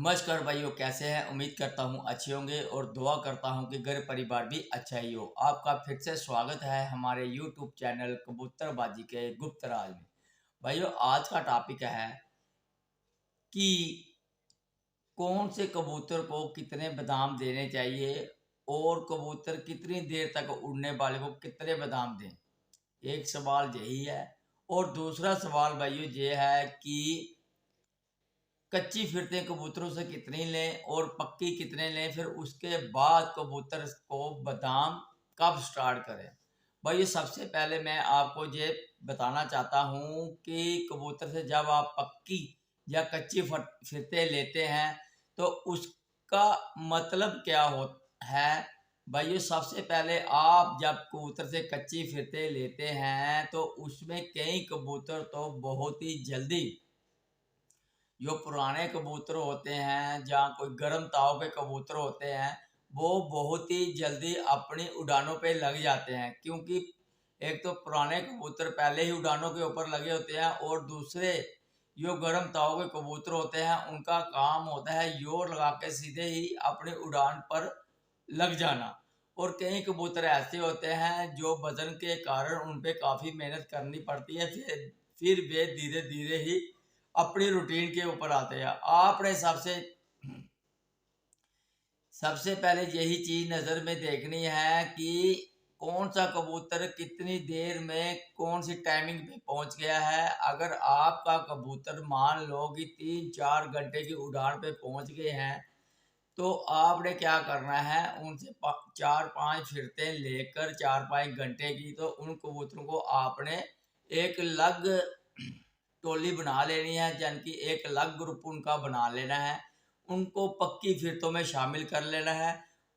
नमस्कार भाइयों, कैसे हैं। उम्मीद करता हूं अच्छे होंगे और दुआ करता हूं कि घर परिवार भी अच्छा ही हो। आपका फिर से स्वागत है हमारे YouTube चैनल कबूतरबाजी के गुप्त राज में। भाइयों, आज का टॉपिक है कि कौन से कबूतर को कितने बादाम देने चाहिए और कबूतर कितनी देर तक उड़ने वाले को कितने बादाम दें। एक सवाल यही है। और दूसरा सवाल भाइयों ये है कि कच्ची फिरते कबूतरों से कितनी लें और पक्की कितने लें, फिर उसके बाद कबूतर को बादाम कब स्टार्ट करें। भाई ये सबसे पहले मैं आपको ये बताना चाहता हूँ कि कबूतर से जब आप पक्की या कच्ची फिरते लेते हैं तो उसका मतलब क्या हो है। भाई ये सबसे पहले आप जब कबूतर से कच्ची फिरते लेते हैं तो उसमें कई कबूतर तो बहुत ही जल्दी, जो पुराने कबूतर होते हैं, जहाँ कोई गर्म ताव के कबूतर होते हैं, वो बहुत ही जल्दी अपनी उड़ानों पे लग जाते हैं। क्योंकि एक तो पुराने कबूतर पहले ही उड़ानों के ऊपर लगे होते हैं और दूसरे जो गर्म ताव के कबूतर होते हैं उनका काम होता है जोर लगा के सीधे ही अपनी उड़ान पर लग जाना। और कई कबूतर ऐसे होते हैं जो वजन के कारण उन पे काफ़ी मेहनत करनी पड़ती है, फिर वे धीरे धीरे ही अपनी रूटीन के ऊपर आते हैं। आपने सबसे पहले यही चीज नजर में देखनी है कि कौन सा कबूतर कितनी देर में कौन सी टाइमिंग पे पहुंच गया है। अगर आपका कबूतर मान लो कि 3-4 घंटे की उड़ान पे पहुंच गए हैं तो आपने क्या करना है, उनसे 4-5 फिरते लेकर 4-5 घंटे की, तो उन कबूतरों को आपने एक अलग टोली बना लेनी है, यानी कि एक अलग ग्रुप उनका बना लेना है। उनको पक्की फिरतों में शामिल कर लेना है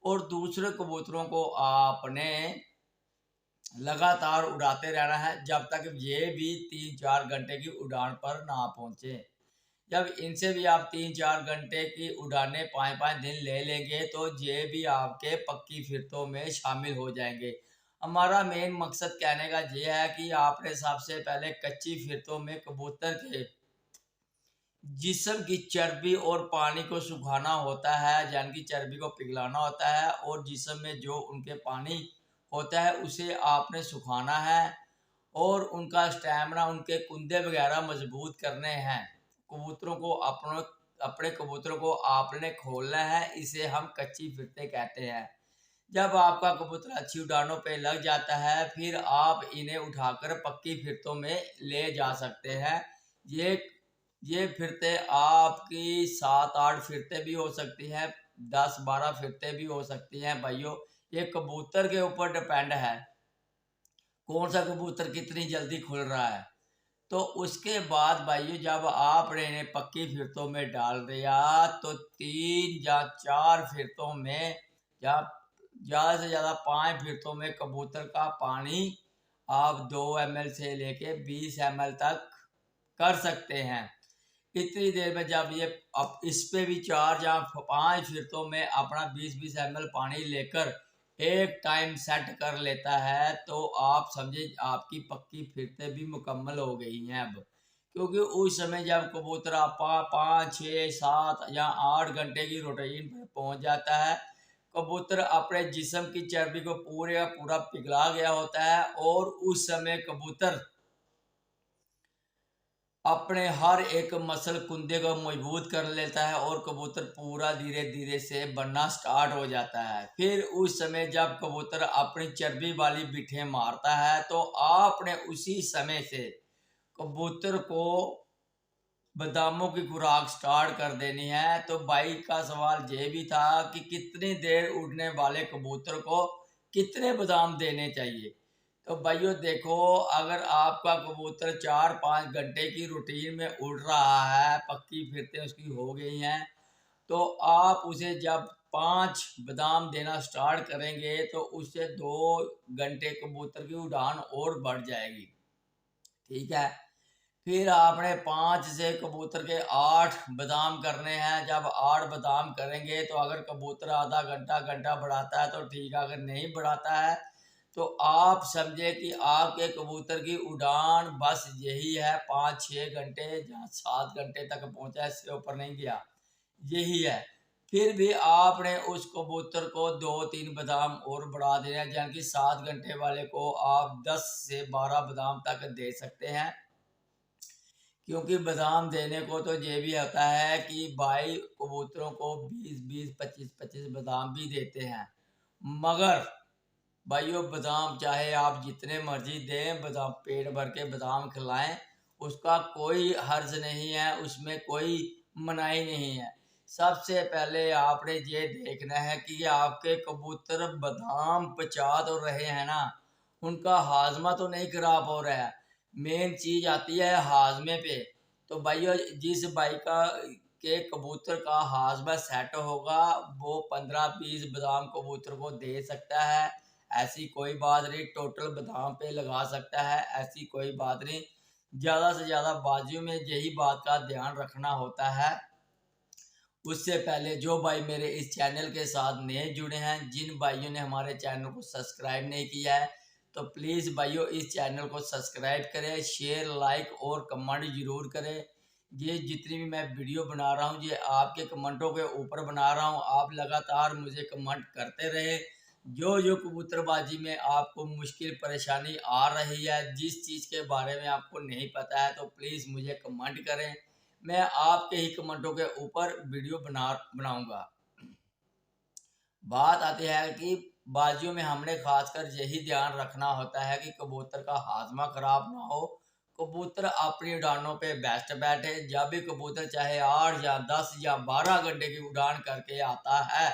और दूसरे कबूतरों को आपने लगातार उड़ाते रहना है जब तक ये भी 3-4 घंटे की उड़ान पर ना पहुंचे। जब इनसे भी आप 3-4 घंटे की उड़ाने 5-5 दिन ले लेंगे तो ये भी आपके पक्की फिरतों में शामिल हो जाएंगे। हमारा मेन मकसद कहने का ये है कि आपने सबसे पहले कच्ची फिरतों में कबूतर के जिस्म की चर्बी और पानी को सुखाना होता है, यानी कि चर्बी को पिघलाना होता है और जिस्म में जो उनके पानी होता है उसे आपने सुखाना है और उनका स्टैमिना, उनके कुंदे वगैरह मजबूत करने हैं। कबूतरों को अपने कबूतरों को आपने खोलना है, इसे हम कच्ची फिरते कहते हैं। जब आपका कबूतर अच्छी उड़ानों पे लग जाता है फिर आप इन्हें उठाकर पक्की फिरतों में ले जा सकते हैं। ये ये फिरते आपकी 7-8 फिरते भी हो सकती हैं, 10-12 फिरते भी हो सकती हैं। भाइयों, ये कबूतर के ऊपर डिपेंड है कौन सा कबूतर कितनी जल्दी खुल रहा है। तो उसके बाद भाइयों, जब आपने इन्हें पक्की फिरतों में डाल दिया तो 3 या 4 फिरतों में या ज़्यादा से ज़्यादा 5 फिरतों में कबूतर का पानी आप 2 ml से लेके 20 ml तक कर सकते हैं। इतनी देर में जब ये अब इस पे भी 4 या 5 फिरतों में अपना 20-20 ml पानी लेकर एक टाइम सेट कर लेता है तो आप समझे आपकी पक्की फिरते भी मुकम्मल हो गई हैं अब। क्योंकि उस समय जब कबूतर आप 5-6-7 या 8 घंटे की रूटीन पर पहुंच जाता है, कबूतर अपने जिस्म की चर्बी को पूरे का पूरा पिघला गया होता है और उस समय कबूतर अपने हर एक मसल कुंदे को मजबूत कर लेता है और कबूतर पूरा धीरे धीरे से बनना स्टार्ट हो जाता है। फिर उस समय जब कबूतर अपनी चर्बी वाली बिठे मारता है तो आपने उसी समय से कबूतर को बादामों की खुराक स्टार्ट कर देनी है। तो भाई का सवाल ये भी था कि कितनी देर उड़ने वाले कबूतर को कितने बादाम देने चाहिए। तो भाइयों देखो, अगर आपका कबूतर 4-5 घंटे की रूटीन में उड़ रहा है, पक्की फिरते उसकी हो गई हैं, तो आप उसे जब 5 बादाम देना स्टार्ट करेंगे तो उससे 2 घंटे कबूतर की उड़ान और बढ़ जाएगी। ठीक है। फिर आपने 5 से कबूतर के 8 बादाम करने हैं। जब 8 बादाम करेंगे तो अगर कबूतर आधा घंटा घंटा बढ़ाता है तो ठीक है, अगर नहीं बढ़ाता है तो आप समझे कि आपके कबूतर की उड़ान बस यही है 5-6 घंटे, जहाँ 7 घंटे तक पहुंचा, इससे ऊपर नहीं गया। यही है। फिर भी आपने उस कबूतर को 2-3 बादाम और बढ़ा देना है, यानी कि 7 घंटे वाले को आप 10 से 12 बादाम तक दे सकते हैं। क्योंकि बादाम देने को तो ये भी होता है कि भाई कबूतरों को 20-20, 25-25 बादाम भी देते हैं, मगर भाइयों बादाम चाहे आप जितने मर्जी दें, बादाम पेट भर के बादाम खिलाएं, उसका कोई हर्ज नहीं है, उसमें कोई मनाही नहीं है। सबसे पहले आपने ये देखना है कि आपके कबूतर बादाम पचा तो रहे हैं ना, उनका हाजमा तो नहीं खराब हो रहा है। मेन चीज आती है हाजमे पे। तो भाइयों जिस भाई का के कबूतर का हाजमा सेट होगा वो 15-20 बादाम कबूतर को दे सकता है, ऐसी कोई बात नहीं। टोटल बादाम पे लगा सकता है, ऐसी कोई बात नहीं। ज़्यादा से ज़्यादा बाजियों में यही बात का ध्यान रखना होता है। उससे पहले जो भाई मेरे इस चैनल के साथ नए जुड़े हैं, जिन भाइयों ने हमारे चैनल को सब्सक्राइब नहीं किया है, तो प्लीज़ भाइयों इस चैनल को सब्सक्राइब करें, शेयर, लाइक और कमेंट ज़रूर करें। ये जितनी भी मैं वीडियो बना रहा हूँ ये आपके कमेंटों के ऊपर बना रहा हूँ। आप लगातार मुझे कमेंट करते रहे। जो जो कबूतरबाजी में आपको मुश्किल परेशानी आ रही है, जिस चीज़ के बारे में आपको नहीं पता है, तो प्लीज़ मुझे कमेंट करें। मैं आपके ही कमेंटों के ऊपर वीडियो बनाऊंगा। बात आती है कि बाजियों में हमने खासकर यही ध्यान रखना होता है कि कबूतर का हाजमा खराब ना हो, कबूतर अपनी उड़ानों पे बेस्ट बैठे। जब भी कबूतर चाहे 8 या 10 या 12 घंटे की उड़ान करके आता है,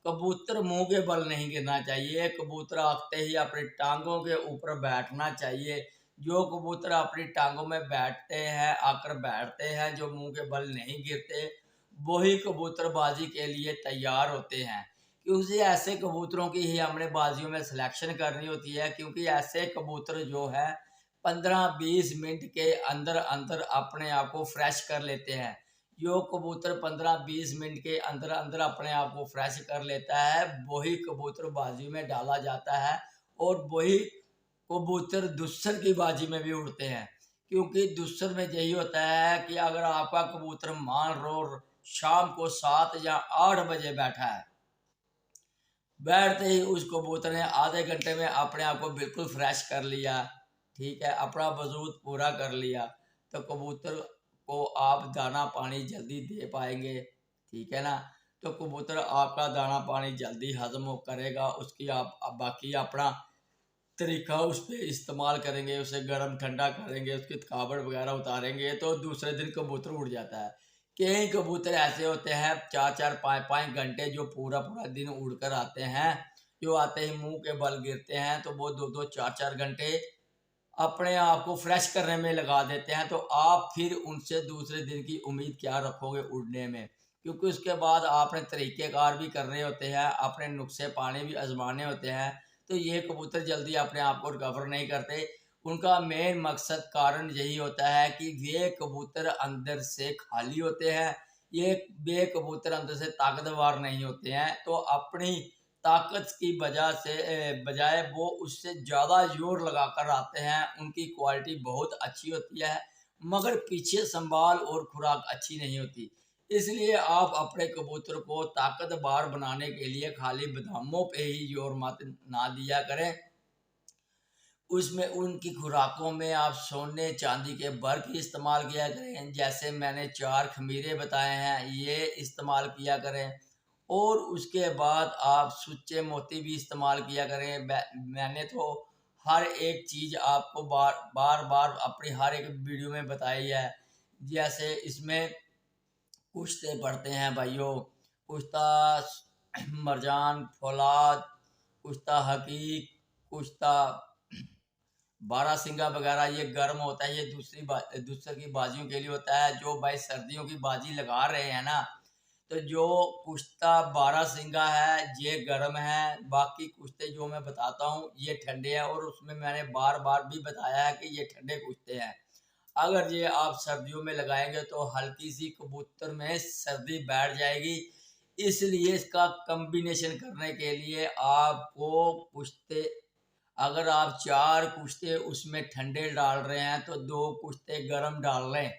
कबूतर मुंह के बल नहीं गिरना चाहिए। कबूतर आते ही अपनी टांगों के ऊपर बैठना चाहिए। जो कबूतर अपनी टांगों में बैठते हैं, आकर बैठते हैं, जो मुंह के बल नहीं गिरते, वही कबूतरबाजी के लिए तैयार होते हैं। क्योंकि ऐसे कबूतरों की ही हमने बाजियों में सिलेक्शन करनी होती है, क्योंकि ऐसे कबूतर जो है 15-20 मिनट के अंदर अंदर अपने आप को फ्रेश कर लेते हैं। जो कबूतर 15-20 मिनट के अंदर अंदर अपने आप को फ्रेश कर लेता है, वही कबूतर बाजी में डाला जाता है और वही कबूतर दुस्सर की बाजी में भी उड़ते हैं। क्योंकि दुस्सर में यही होता है कि अगर आपका कबूतर मान लो शाम को 7 या 8 बजे बैठा है, बैठते ही उस कबूतर ने आधे घंटे में अपने आप को बिल्कुल फ्रेश कर लिया, ठीक है, अपना वजूद पूरा कर लिया, तो कबूतर को आप दाना पानी जल्दी दे पाएंगे, ठीक है ना। तो कबूतर आपका दाना पानी जल्दी हजम करेगा, उसकी आप बाकी अपना तरीका उस पर इस्तेमाल करेंगे, उसे गर्म ठंडा करेंगे, उसकी थकावट वगैरह उतारेंगे, तो दूसरे दिन कबूतर उड़ जाता है। कई कबूतर ऐसे होते हैं 4-4, 5-5 घंटे जो पूरा पूरा दिन उड़कर आते हैं, जो आते ही मुंह के बल गिरते हैं तो वो 2-2, 4-4 घंटे अपने आप को फ्रेश करने में लगा देते हैं। तो आप फिर उनसे दूसरे दिन की उम्मीद क्या रखोगे उड़ने में, क्योंकि उसके बाद आपने तरीक़ेकार भी करने होते हैं, अपने नुस्खे पानी भी आजमाने होते हैं। तो ये कबूतर जल्दी अपने आप को रिकवर नहीं करते। उनका मेन मकसद कारण यही होता है कि ये कबूतर अंदर से खाली होते हैं, ये कबूतर अंदर से ताकतवर नहीं होते हैं। तो अपनी ताकत की वजह से बजाय वो उससे ज़्यादा जोर लगाकर आते हैं। उनकी क्वालिटी बहुत अच्छी होती है, मगर पीछे संभाल और खुराक अच्छी नहीं होती। इसलिए आप अपने कबूतर को ताकतवर बनाने के लिए खाली बादामों पे ही जोर मत ना दिया करें। उसमें उनकी खुराकों में आप सोने चांदी के बर्फ इस्तेमाल किया करें, जैसे मैंने 4 खमीरे बताए हैं, ये इस्तेमाल किया करें। और उसके बाद आप सुच्चे मोती भी इस्तेमाल किया करें। मैंने तो हर एक चीज़ आपको बार बार अपनी हर एक वीडियो में बताई है। जैसे इसमें कुश्ते पढ़ते हैं भाइयों, कुश्ता मरजान फौलाद, कुश्ता हकीक, कुश्ता बारहसिंगा वगैरह, ये गर्म होता है, ये दूसरे की बाजियों के लिए होता है। जो भाई सर्दियों की बाजी लगा रहे हैं ना, तो जो कुश्ता बारहसिंगा है ये गर्म है, बाकी कुश्ते जो मैं बताता हूँ ये ठंडे हैं। और उसमें मैंने बार बार भी बताया है कि ये ठंडे कुश्ते हैं। अगर ये आप सर्दियों में लगाएंगे तो हल्की सी कबूतर में सर्दी बैठ जाएगी। इसलिए इसका कम्बिनेशन करने के लिए आपको कुश्ते, अगर आप 4 कुश्ते उसमें ठंडे डाल रहे हैं तो 2 कुश्ते गर्म डाल लें,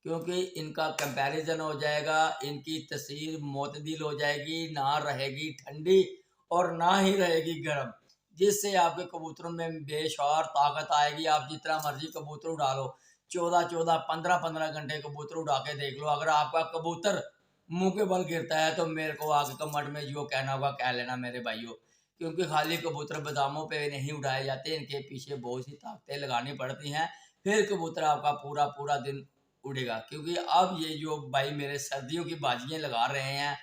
क्योंकि इनका कंपैरिजन हो जाएगा, इनकी तस्वीर मोतदिल हो जाएगी, ना रहेगी ठंडी और ना ही रहेगी गर्म, जिससे आपके कबूतरों में बेशुमार ताकत आएगी। आप जितना मर्जी कबूतर उड़ा लो, 14-14, 15-15 घंटे कबूतर उड़ा के देख लो, अगर आपका कबूतर मुंह के बल गिरता है तो मेरे को आगे कमेंट में जो कहना होगा कह लेना मेरे भाइयों। क्योंकि खाली कबूतर बादामों पे नहीं उड़ाए जाते, इनके पीछे बहुत सी ताकतें लगानी पड़ती हैं, फिर कबूतर आपका पूरा पूरा दिन उड़ेगा। क्योंकि अब ये जो भाई मेरे सर्दियों की बाजियां लगा रहे हैं,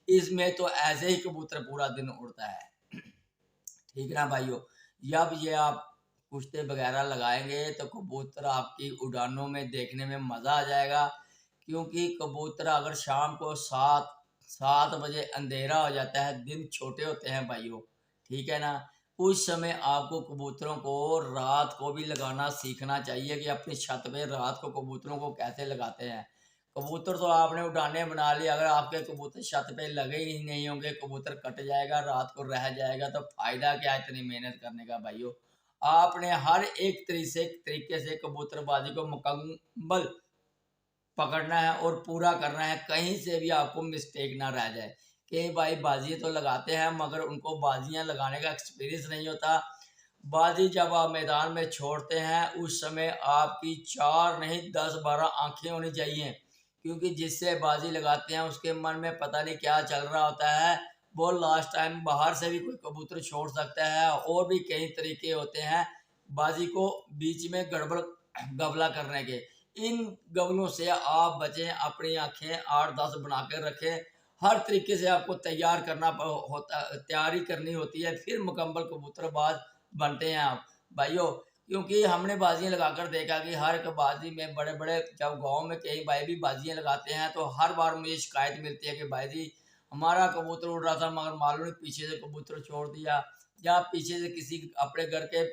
इसमें तो ऐसे ही कबूतर पूरा दिन उड़ता है। ठीक है ना भाइयों। जब ये आप कुश्ते वगैरह लगाएंगे तो कबूतर आपकी उड़ानों में देखने में मज़ा आ जाएगा। क्योंकि कबूतर अगर शाम को 7 बजे अंधेरा हो जाता है, दिन छोटे होते हैं भाइयों, ठीक है ना, उस समय आपको कबूतरों को रात को भी लगाना सीखना चाहिए कि अपनी छत पे रात को कबूतरों को कैसे लगाते हैं। कबूतर तो आपने उड़ाने बना लिए, अगर आपके कबूतर छत पे लगे ही नहीं होंगे, कबूतर कट जाएगा, रात को रह जाएगा, तो फायदा क्या इतनी मेहनत करने का भाइयों। आपने हर एक तरीके से कबूतरबाजी को मुकम्मल पकड़ना है और पूरा करना है, कहीं से भी आपको मिस्टेक ना रह जाए। कई भाई बाजी तो लगाते हैं मगर उनको बाजियां लगाने का एक्सपीरियंस नहीं होता। बाजी जब आप मैदान में छोड़ते हैं उस समय आपकी 4 नहीं 10-12 आंखें होनी चाहिए, क्योंकि जिससे बाजी लगाते हैं उसके मन में पता नहीं क्या चल रहा होता है। वो लास्ट टाइम बाहर से भी कोई कबूतर छोड़ सकता है, और भी कई तरीके होते हैं बाजी को बीच में गड़बड़ गबला करने के। इन गबलों से आप बचें, अपनी आंखें 8-10 बना कर रखें। हर तरीके से आपको तैयार करना होता, तैयारी करनी होती है, फिर मुकम्मल कबूतरबाज बनते हैं आप भाइयों। क्योंकि हमने बाजियां लगाकर देखा कि हर एक बाजी में बड़े बड़े, जब गांव में कई भाई भी बाजियां लगाते हैं तो हर बार मुझे शिकायत मिलती है कि भाई जी हमारा कबूतर उड़ रहा था मगर मालूम नहीं पीछे से कबूतर छोड़ दिया, या पीछे से किसी अपने घर के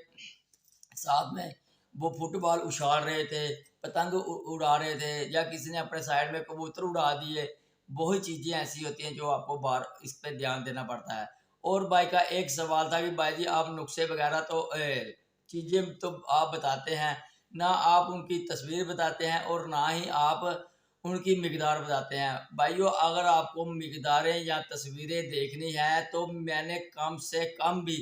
साथ में वो फुटबॉल उछाल रहे थे, पतंग उड़ा रहे थे, या किसी ने अपने साइड में कबूतर उड़ा दिए। बहुत चीज़ें ऐसी होती हैं जो आपको बार इस पे ध्यान देना पड़ता है। और भाई का एक सवाल था कि भाई जी आप नुस्खे वगैरह तो चीज़ें तो आप बताते हैं ना, आप उनकी तस्वीर बताते हैं और ना ही आप उनकी मिकदार बताते हैं। भाइयों अगर आपको मिकदारें या तस्वीरें देखनी है तो मैंने कम से कम भी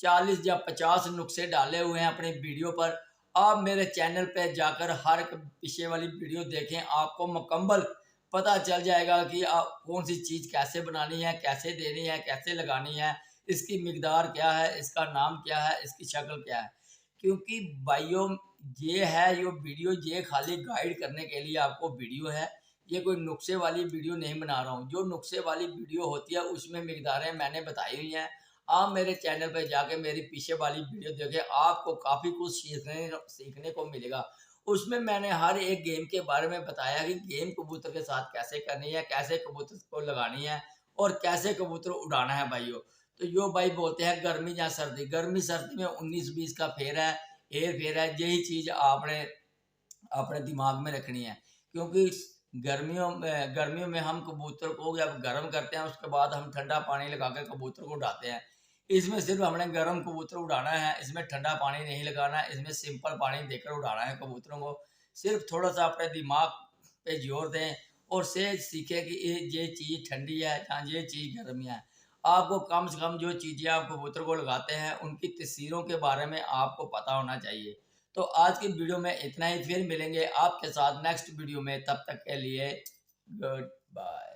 40 या 50 नुस्खे डाले हुए हैं अपनी वीडियो पर। आप मेरे चैनल पे जाकर हर एक पीछे वाली वीडियो देखें, आपको मुकम्मल पता चल जाएगा कि आप कौन सी चीज़ कैसे बनानी है, कैसे देनी है, कैसे लगानी है, इसकी मिकदार क्या है, इसका नाम क्या है, इसकी शक्ल क्या है। क्योंकि भाइयों ये है जो वीडियो, ये खाली गाइड करने के लिए आपको वीडियो है, ये कोई नुस्खे वाली वीडियो नहीं बना रहा हूँ। जो नुस्खे वाली वीडियो होती है उसमें मिकदारें मैंने बताई हुई हैं। आप मेरे चैनल पर जाके मेरी पीछे वाली वीडियो देखें, आपको काफ़ी कुछ सीखने को मिलेगा। उसमें मैंने हर एक गेम के बारे में बताया कि गेम कबूतर के साथ कैसे करनी है, कैसे कबूतर को लगानी है और कैसे कबूतर उड़ाना है भाइयों। तो जो भाई बोलते हैं गर्मी या सर्दी, गर्मी सर्दी में 19-20 का फेर है, हेर फेर है, यही चीज़ आपने अपने दिमाग में रखनी है। क्योंकि गर्मियों में हम कबूतर को जब गर्म करते हैं उसके बाद हम ठंडा पानी लगा कर कबूतर को उड़ाते हैं। इसमें सिर्फ हमने गर्म कबूतर उड़ाना है, इसमें ठंडा पानी नहीं लगाना है, इसमें सिंपल पानी देकर उड़ाना है कबूतरों को। सिर्फ थोड़ा सा अपने दिमाग पे जोर दें और से सीखें कि ये चीज़ ठंडी है या ये चीज़ गर्म है। आपको कम से कम जो चीज़ें आप कबूतर को लगाते हैं उनकी तस्वीरों के बारे में आपको पता होना चाहिए। तो आज की वीडियो में इतना ही, फिर मिलेंगे आपके साथ नेक्स्ट वीडियो में, तब तक के लिए गुड बाय।